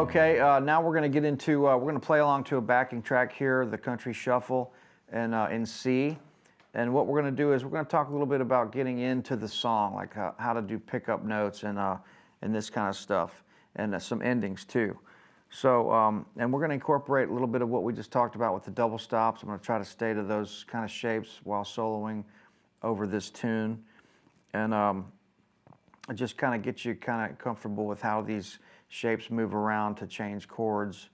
Okay, now we're going to get into, we're going to play along to a backing track here, the Country Shuffle in C. And what we're going to do is we're going to talk a little bit about getting into the song, like how to do pickup notes and this kind of stuff, and some endings too. So, and we're going to incorporate a little bit of what we just talked about with the double stops. I'm going to try to stay to those kind of shapes while soloing over this tune. And just kind of get you kind of comfortable with how these shapes move around to change chords,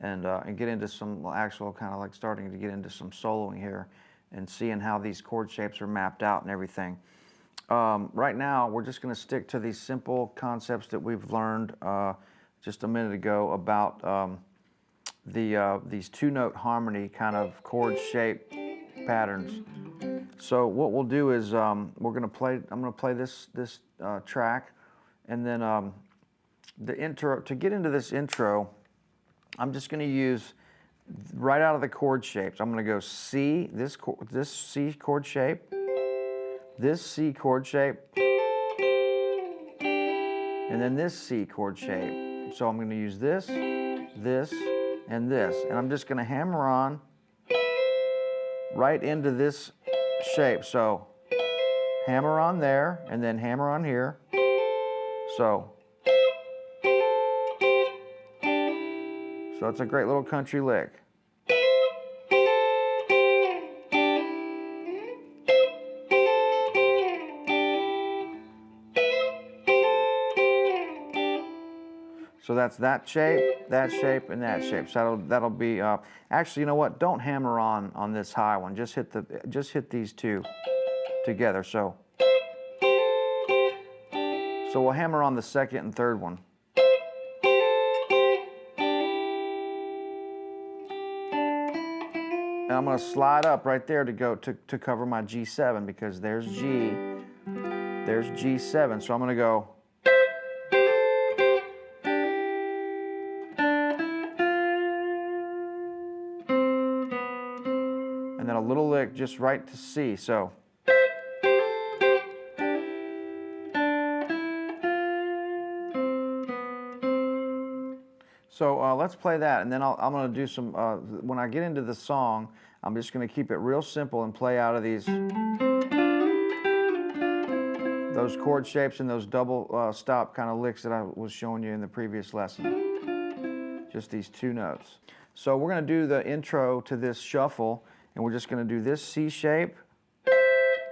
and get into some actual kind of like starting to get into some soloing here and seeing how these chord shapes are mapped out and everything. Right now, we're just going to stick to these simple concepts that we've learned just a minute ago about these two-note harmony kind of chord shape patterns. So what we'll do is I'm going to play this track, and then the intro. To get into this intro, I'm just going to use right out of the chord shapes. I'm going to go C, this C chord shape, this C chord shape, and then this C chord shape. So I'm going to use this, this, and this, and I'm just going to hammer on right into this shape. So hammer on there, and then hammer on here. So it's a great little country lick. So that's that shape, and that shape. So that'll be. Actually, you know what? Don't hammer on this high one. Just hit these two together. So we'll hammer on the second and third one. And I'm going to slide up right there to cover my G7, because there's G, there's G7. So I'm going to go. And then a little lick just right to C. So let's play that, and then I'm going to do some, when I get into the song, I'm just going to keep it real simple and play out of those chord shapes and those double stop kind of licks that I was showing you in the previous lesson. Just these two notes. So we're going to do the intro to this shuffle, and we're just going to do this C shape,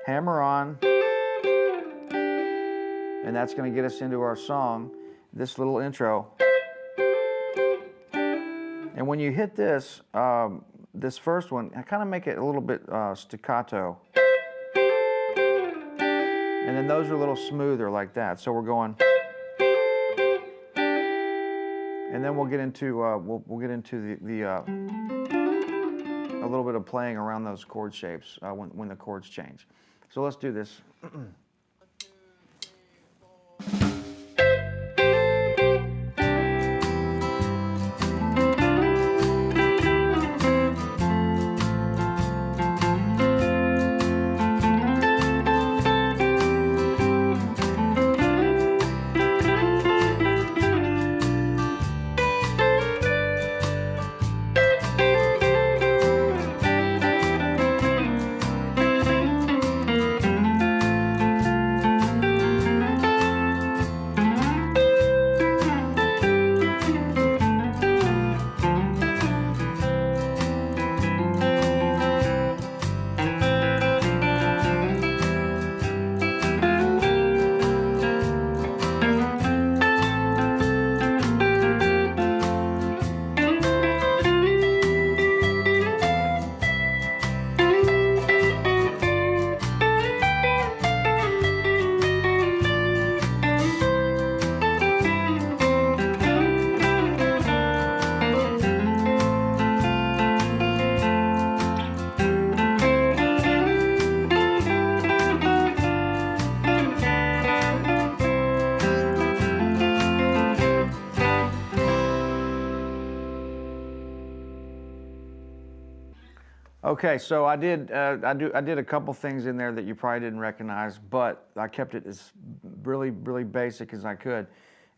hammer on, and that's going to get us into our song, this little intro. And when you hit this, this first one, I kind of make it a little bit staccato. And then those are a little smoother like that. So we're going. And then we'll get into a little bit of playing around those chord shapes when the chords change. So let's do this. Okay, so I did a couple things in there that you probably didn't recognize, but I kept it as really basic as I could,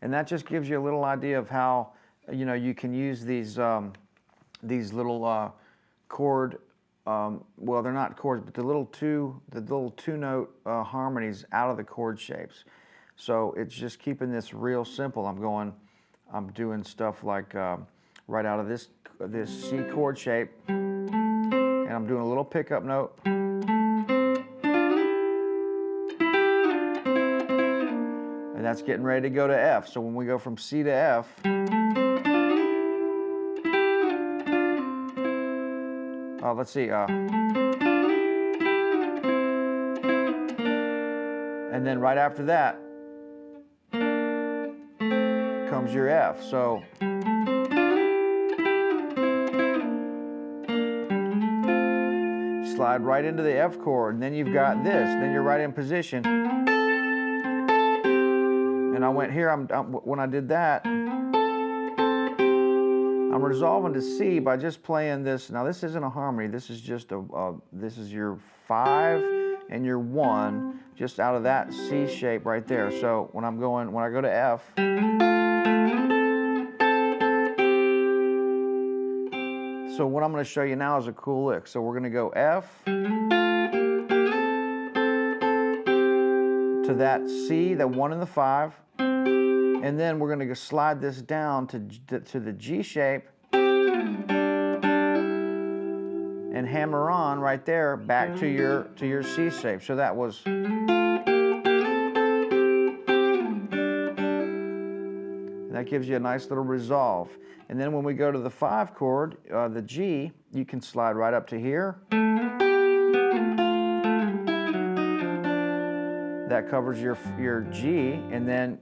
and that just gives you a little idea of how you know, you can use these little chord, well, they're not chords, but the little two-note harmonies out of the chord shapes. So it's just keeping this real simple. I'm doing stuff like right out of this C chord shape, and I'm doing a little pickup note. And that's getting ready to go to F. So when we go from C to F, let's see. And then right after that comes your F. So slide right into the F chord, and then you've got this. Then you're right in position. And I went here. When I did that, I'm resolving to C by just playing this. Now this isn't a harmony. This is just this is your 5 and your 1, just out of that C shape right there. So when I go to F, so what I'm going to show you now is a cool lick. So we're going to go F to that C, the 1 and the 5. And then we're going to slide this down to the G shape and hammer on right there back to your C shape. So that was, that gives you a nice little resolve. And then when we go to the 5 chord, the G, you can slide right up to here. That covers your G, and then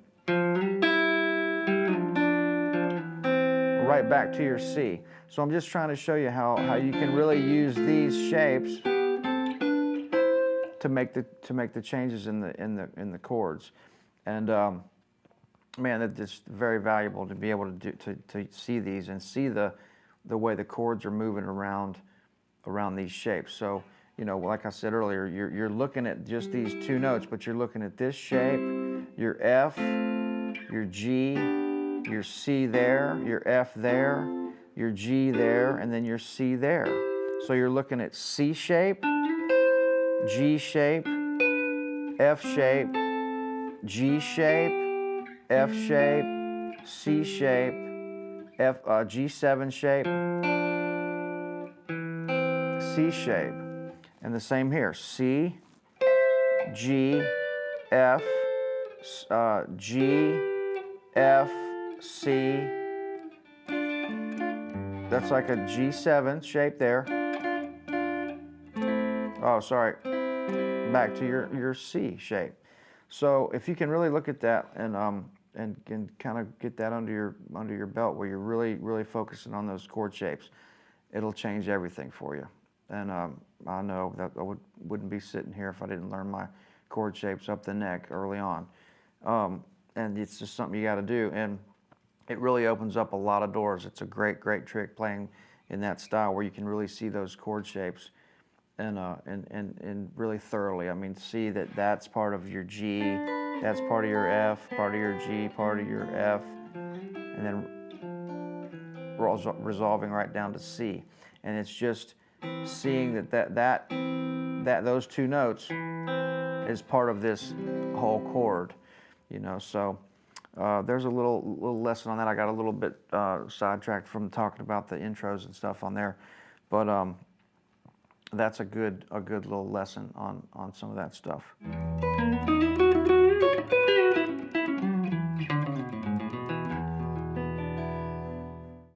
right back to your C. So I'm just trying to show you how you can really use these shapes to make the changes in the chords. And man, it's very valuable to be able to see these and see the way the chords are moving around these shapes. So, you know, like I said earlier, you're looking at just these 2 notes, but you're looking at this shape, your F, your G, your C there, your F there, your G there, and then your C there. So you're looking at C shape, G shape, F shape, G shape, F shape, C shape, G7 shape, C shape. And the same here, C, G, F, G, F, C. That's like a G7 shape there. Oh, sorry. Back to your C shape. So if you can really look at that and kind of get that under your belt, where you're really focusing on those chord shapes, it'll change everything for you. And I know that I wouldn't be sitting here if I didn't learn my chord shapes up the neck early on. And it's just something you got to do, and it really opens up a lot of doors. It's a great trick playing in that style, where you can really see those chord shapes and really thoroughly. I mean, see that that's part of your G, that's part of your F, part of your G, part of your F, and then resolving right down to C. And it's just seeing that those 2 notes is part of this whole chord, you know. So there's a little lesson on that. I got a little bit sidetracked from talking about the intros and stuff on there, but that's a good little lesson on some of that stuff.